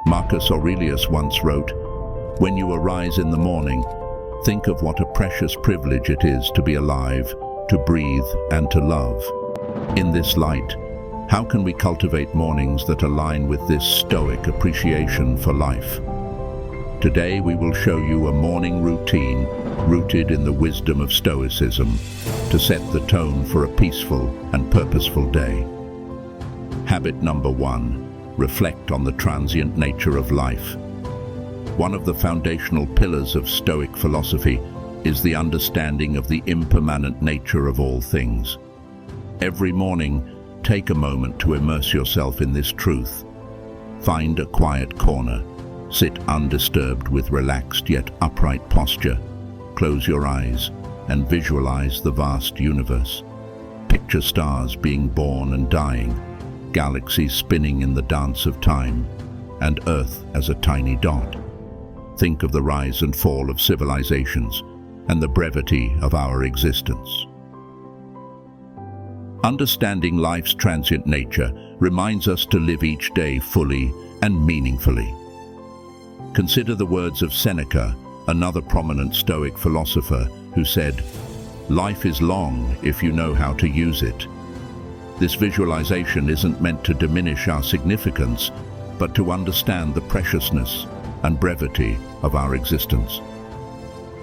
Marcus Aurelius once wrote, "When you arise in the morning, think of what a precious privilege it is to be alive, to breathe, and to love." In this light, how can we cultivate mornings that align with this Stoic appreciation for life? Today we will show you a morning routine rooted in the wisdom of Stoicism to set the tone for a peaceful and purposeful day. Habit number 1. Reflect on the transient nature of life. One of the foundational pillars of Stoic philosophy is the understanding of the impermanent nature of all things. Every morning, take a moment to immerse yourself in this truth. Find a quiet corner. Sit undisturbed with relaxed yet upright posture. Close your eyes and visualize the vast universe. Picture stars being born and dying, galaxies spinning in the dance of time, and Earth as a tiny dot. Think of the rise and fall of civilizations and the brevity of our existence. Understanding life's transient nature reminds us to live each day fully and meaningfully. Consider the words of Seneca, another prominent Stoic philosopher, who said, "Life is long if you know how to use it." This visualization isn't meant to diminish our significance, but to understand the preciousness and brevity of our existence.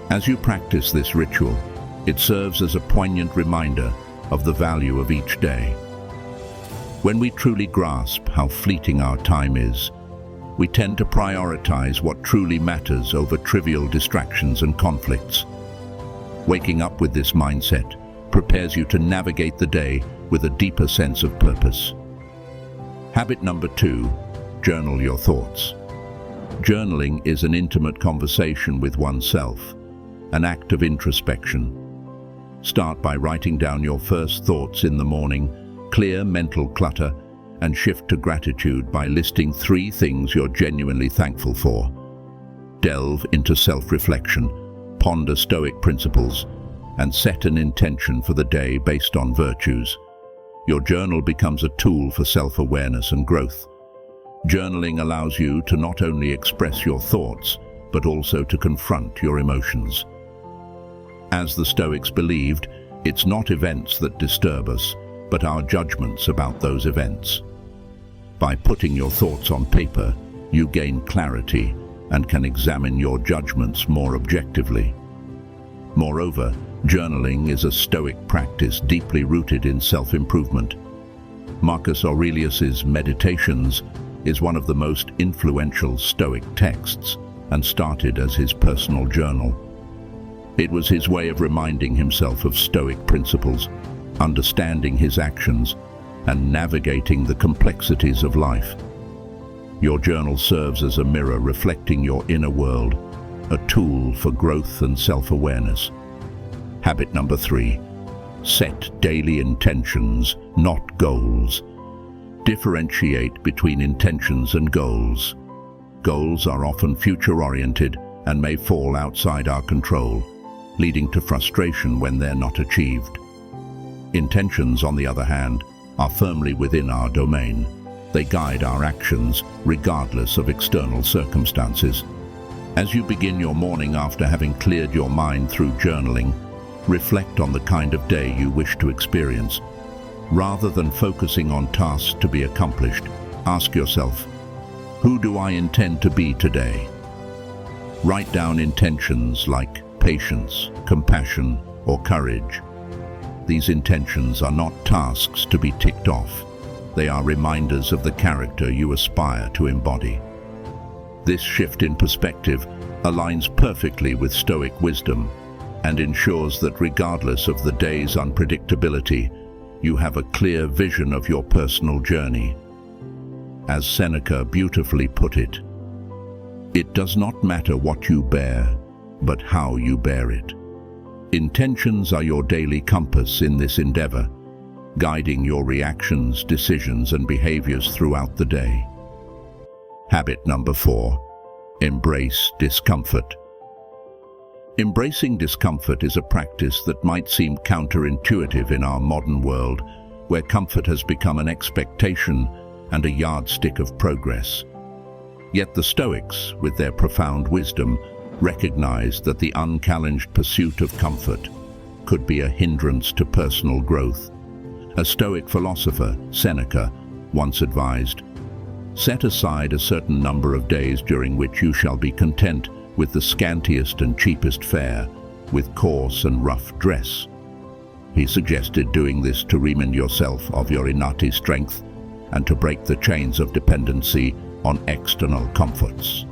As you practice this ritual, it serves as a poignant reminder of the value of each day. When we truly grasp how fleeting our time is, we tend to prioritize what truly matters over trivial distractions and conflicts. Waking up with this mindset prepares you to navigate the day with a deeper sense of purpose. Habit number 2, journal your thoughts. Journaling is an intimate conversation with oneself, an act of introspection. Start by writing down your first thoughts in the morning, clear mental clutter, and shift to gratitude by listing 3 things you're genuinely thankful for. Delve into self-reflection, ponder Stoic principles, and set an intention for the day based on virtues. Your journal becomes a tool for self-awareness and growth. Journaling allows you to not only express your thoughts, but also to confront your emotions. As the Stoics believed, it's not events that disturb us, but our judgments about those events. By putting your thoughts on paper, you gain clarity and can examine your judgments more objectively. Moreover, journaling is a Stoic practice deeply rooted in self-improvement. Marcus Aurelius's Meditations is one of the most influential Stoic texts and started as his personal journal. It was his way of reminding himself of Stoic principles, understanding his actions, and navigating the complexities of life. Your journal serves as a mirror reflecting your inner world, a tool for growth and self-awareness. Habit number 3, set daily intentions, not goals. Differentiate between intentions and goals. Goals are often future-oriented and may fall outside our control, leading to frustration when they're not achieved. Intentions, on the other hand, are firmly within our domain. They guide our actions, regardless of external circumstances. As you begin your morning after having cleared your mind through journaling, reflect on the kind of day you wish to experience. Rather than focusing on tasks to be accomplished, ask yourself, who do I intend to be today? Write down intentions like patience, compassion, or courage. These intentions are not tasks to be ticked off. They are reminders of the character you aspire to embody. This shift in perspective aligns perfectly with Stoic wisdom and ensures that regardless of the day's unpredictability, you have a clear vision of your personal journey. As Seneca beautifully put it, "It does not matter what you bear, but how you bear it." Intentions are your daily compass in this endeavor, guiding your reactions, decisions, and behaviors throughout the day. Habit number 4, embrace discomfort. Embracing discomfort is a practice that might seem counterintuitive in our modern world, where comfort has become an expectation and a yardstick of progress. Yet the Stoics, with their profound wisdom, recognized that the unchallenged pursuit of comfort could be a hindrance to personal growth. A Stoic philosopher, Seneca, once advised, "Set aside a certain number of days during which you shall be content with the scantiest and cheapest fare, with coarse and rough dress." He suggested doing this to remind yourself of your innate strength and to break the chains of dependency on external comforts.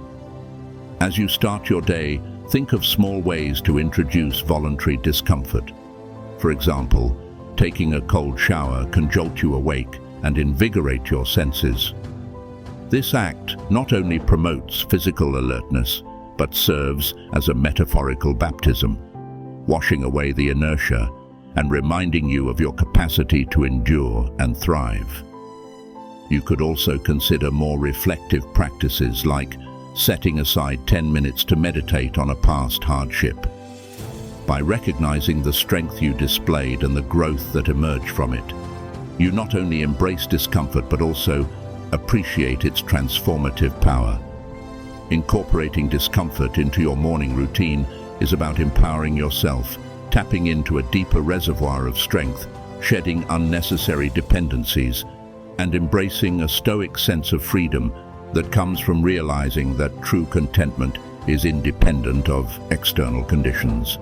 As you start your day, think of small ways to introduce voluntary discomfort. For example, taking a cold shower can jolt you awake and invigorate your senses. This act not only promotes physical alertness, but serves as a metaphorical baptism, washing away the inertia and reminding you of your capacity to endure and thrive. You could also consider more reflective practices like setting aside 10 minutes to meditate on a past hardship. By recognizing the strength you displayed and the growth that emerged from it, you not only embrace discomfort but also appreciate its transformative power. Incorporating discomfort into your morning routine is about empowering yourself, tapping into a deeper reservoir of strength, shedding unnecessary dependencies, and embracing a Stoic sense of freedom that comes from realizing that true contentment is independent of external conditions.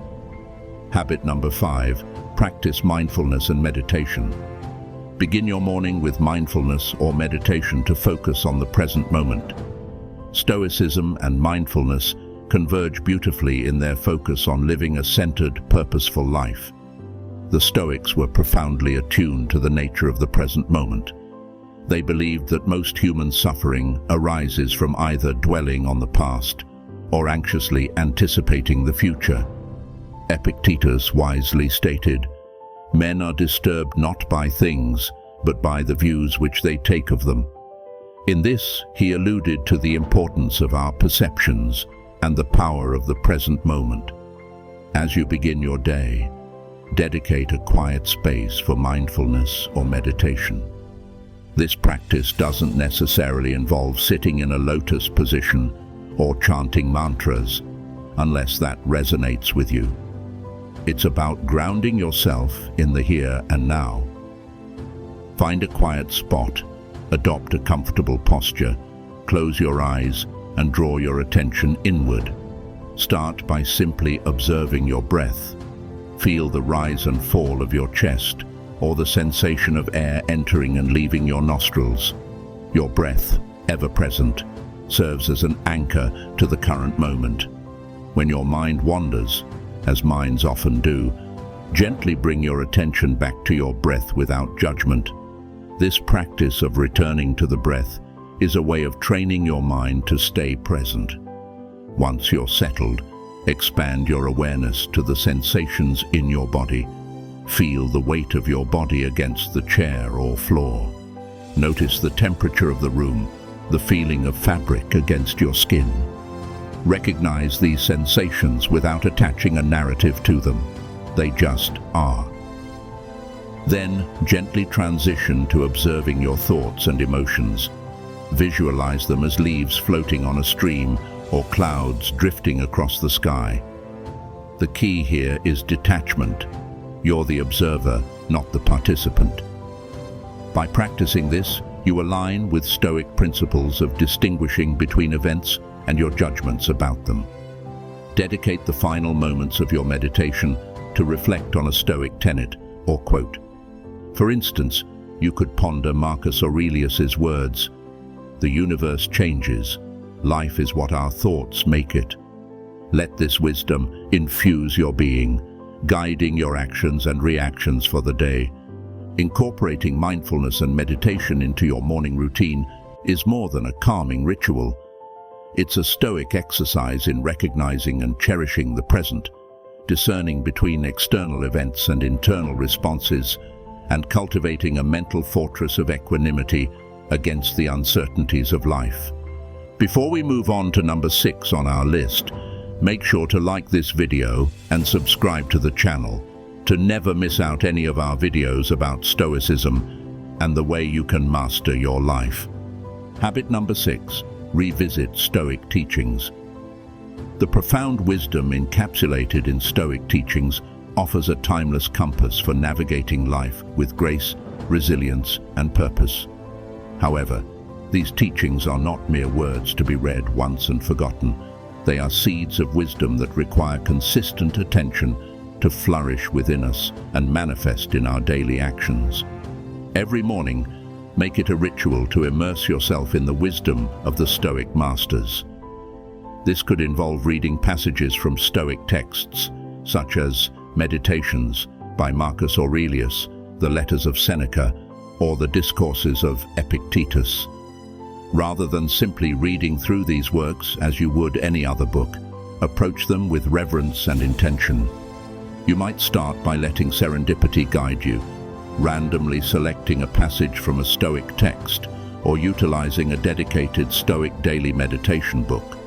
Habit number 5, practice mindfulness and meditation. Begin your morning with mindfulness or meditation to focus on the present moment. Stoicism and mindfulness converge beautifully in their focus on living a centered, purposeful life. The Stoics were profoundly attuned to the nature of the present moment. They believed that most human suffering arises from either dwelling on the past or anxiously anticipating the future. Epictetus wisely stated, "Men are disturbed not by things, but by the views which they take of them." In this, he alluded to the importance of our perceptions and the power of the present moment. As you begin your day, dedicate a quiet space for mindfulness or meditation. This practice doesn't necessarily involve sitting in a lotus position or chanting mantras, unless that resonates with you. It's about grounding yourself in the here and now. Find a quiet spot, adopt a comfortable posture, close your eyes, and draw your attention inward. Start by simply observing your breath. Feel the rise and fall of your chest, or the sensation of air entering and leaving your nostrils. Your breath, ever present, serves as an anchor to the current moment. When your mind wanders, as minds often do, gently bring your attention back to your breath without judgment. This practice of returning to the breath is a way of training your mind to stay present. Once you're settled, expand your awareness to the sensations in your body. Feel the weight of your body against the chair or floor. Notice the temperature of the room, the feeling of fabric against your skin. Recognize these sensations without attaching a narrative to them. They just are. Then, gently transition to observing your thoughts and emotions. Visualize them as leaves floating on a stream or clouds drifting across the sky. The key here is detachment. You're the observer, not the participant. By practicing this, you align with Stoic principles of distinguishing between events and your judgments about them. Dedicate the final moments of your meditation to reflect on a Stoic tenet or quote. For instance, you could ponder Marcus Aurelius's words, "The universe changes. Life is what our thoughts make it." Let this wisdom infuse your being, guiding your actions and reactions for the day. Incorporating mindfulness and meditation into your morning routine is more than a calming ritual. It's a Stoic exercise in recognizing and cherishing the present, discerning between external events and internal responses, and cultivating a mental fortress of equanimity against the uncertainties of life. Before we move on to number 6 on our list, make sure to like this video and subscribe to the channel to never miss out any of our videos about Stoicism and the way you can master your life. Habit number 6. revisit Stoic teachings. The profound wisdom encapsulated in Stoic teachings offers a timeless compass for navigating life with grace, resilience, and purpose. However, these teachings are not mere words to be read once and forgotten. They are seeds of wisdom that require consistent attention to flourish within us and manifest in our daily actions. Every morning, make it a ritual to immerse yourself in the wisdom of the Stoic masters. This could involve reading passages from Stoic texts, such as Meditations by Marcus Aurelius, the Letters of Seneca, or the Discourses of Epictetus. Rather than simply reading through these works as you would any other book, approach them with reverence and intention. You might start by letting serendipity guide you, randomly selecting a passage from a Stoic text or utilizing a dedicated Stoic daily meditation book.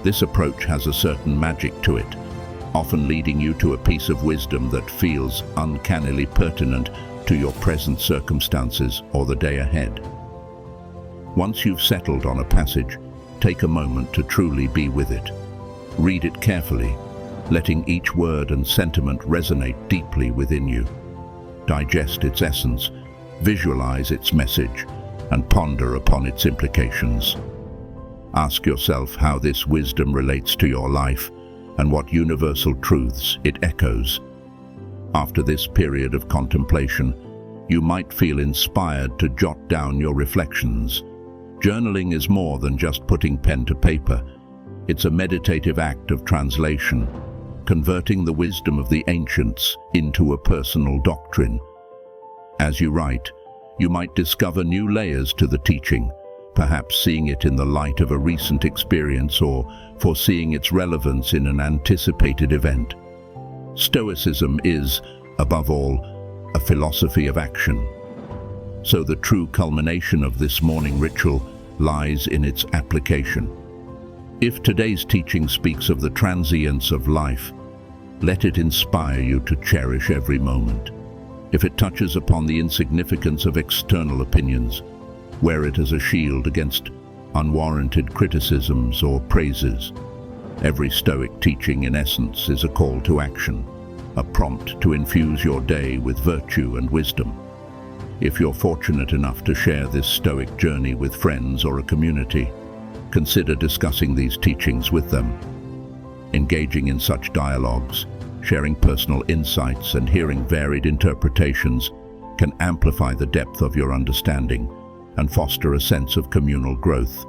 This approach has a certain magic to it, often leading you to a piece of wisdom that feels uncannily pertinent to your present circumstances or the day ahead. Once you've settled on a passage, take a moment to truly be with it. Read it carefully, letting each word and sentiment resonate deeply within you. Digest its essence, visualize its message, and ponder upon its implications. Ask yourself how this wisdom relates to your life and what universal truths it echoes. After this period of contemplation, you might feel inspired to jot down your reflections. Journaling is more than just putting pen to paper. It's a meditative act of translation, converting the wisdom of the ancients into a personal doctrine. As you write, you might discover new layers to the teaching, perhaps seeing it in the light of a recent experience or foreseeing its relevance in an anticipated event. Stoicism is, above all, a philosophy of action. So the true culmination of this morning ritual lies in its application. If today's teaching speaks of the transience of life, let it inspire you to cherish every moment. If it touches upon the insignificance of external opinions, wear it as a shield against unwarranted criticisms or praises. Every Stoic teaching, in essence, is a call to action, a prompt to infuse your day with virtue and wisdom. If you're fortunate enough to share this Stoic journey with friends or a community, consider discussing these teachings with them. Engaging in such dialogues, sharing personal insights and hearing varied interpretations can amplify the depth of your understanding and foster a sense of communal growth.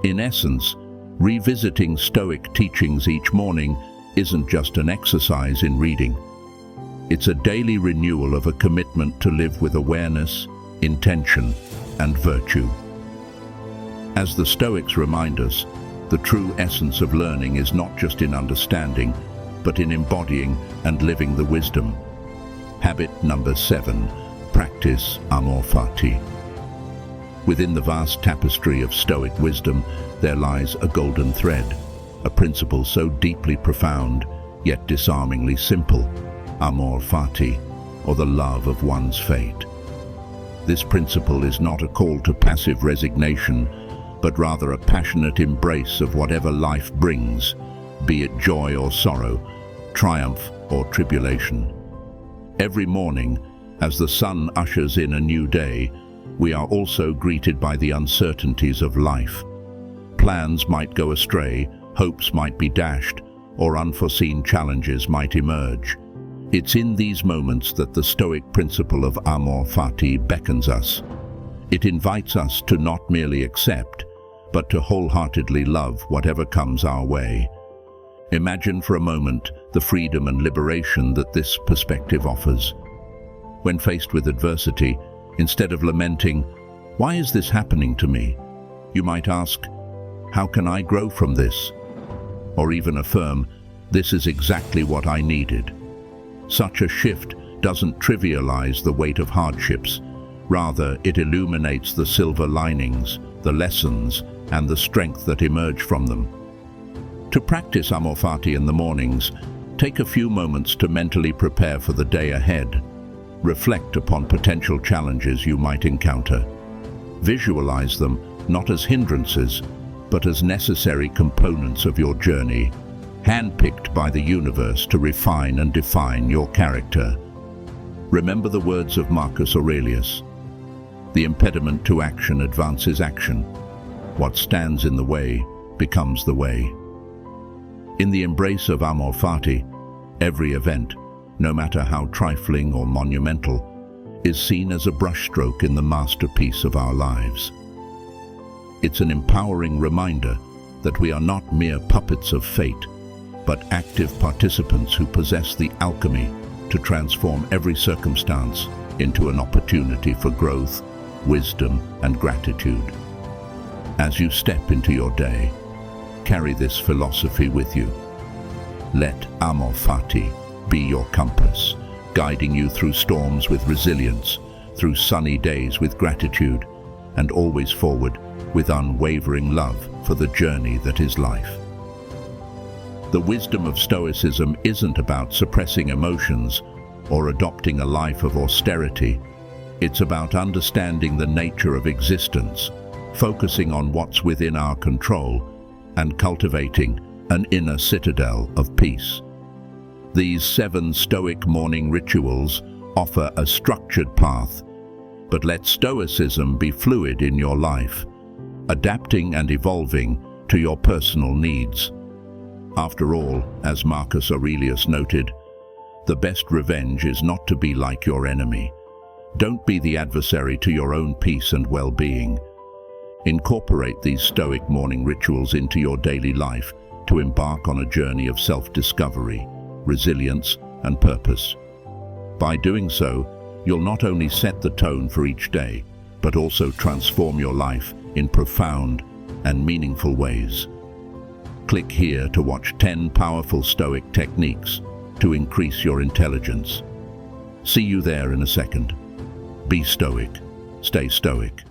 In essence, revisiting Stoic teachings each morning isn't just an exercise in reading. It's a daily renewal of a commitment to live with awareness, intention, and virtue. As the Stoics remind us, the true essence of learning is not just in understanding, but in embodying and living the wisdom. Habit number 7, practice amor fati. Within the vast tapestry of Stoic wisdom, there lies a golden thread, a principle so deeply profound, yet disarmingly simple: amor fati, or the love of one's fate. This principle is not a call to passive resignation, but rather a passionate embrace of whatever life brings, be it joy or sorrow, triumph or tribulation. Every morning, as the sun ushers in a new day, we are also greeted by the uncertainties of life. Plans might go astray, hopes might be dashed, or unforeseen challenges might emerge. It's in these moments that the Stoic principle of amor fati beckons us. It invites us to not merely accept, but to wholeheartedly love whatever comes our way. Imagine for a moment the freedom and liberation that this perspective offers. When faced with adversity, instead of lamenting, "Why is this happening to me?" you might ask, "How can I grow from this?" Or even affirm, "This is exactly what I needed." Such a shift doesn't trivialize the weight of hardships. Rather, it illuminates the silver linings, the lessons, and the strength that emerge from them. To practice amor fati in the mornings, take a few moments to mentally prepare for the day ahead. Reflect upon potential challenges you might encounter. Visualize them, not as hindrances, but as necessary components of your journey, handpicked by the universe to refine and define your character. Remember the words of Marcus Aurelius: "The impediment to action advances action. What stands in the way becomes the way." In the embrace of amor fati, every event, no matter how trifling or monumental, is seen as a brushstroke in the masterpiece of our lives. It's an empowering reminder that we are not mere puppets of fate, but active participants who possess the alchemy to transform every circumstance into an opportunity for growth, wisdom, and gratitude. As you step into your day, carry this philosophy with you. Let amor fati be your compass, guiding you through storms with resilience, through sunny days with gratitude, and always forward with unwavering love for the journey that is life. The wisdom of Stoicism isn't about suppressing emotions or adopting a life of austerity. It's about understanding the nature of existence, focusing on what's within our control, and cultivating an inner citadel of peace. These 7 Stoic morning rituals offer a structured path, but let Stoicism be fluid in your life, adapting and evolving to your personal needs. After all, as Marcus Aurelius noted, the best revenge is not to be like your enemy. Don't be the adversary to your own peace and well-being. Incorporate these Stoic morning rituals into your daily life to embark on a journey of self-discovery, resilience, and purpose. By doing so, you'll not only set the tone for each day, but also transform your life in profound and meaningful ways. Click here to watch 10 powerful Stoic techniques to increase your intelligence. See you there in a second. Be Stoic. Stay Stoic.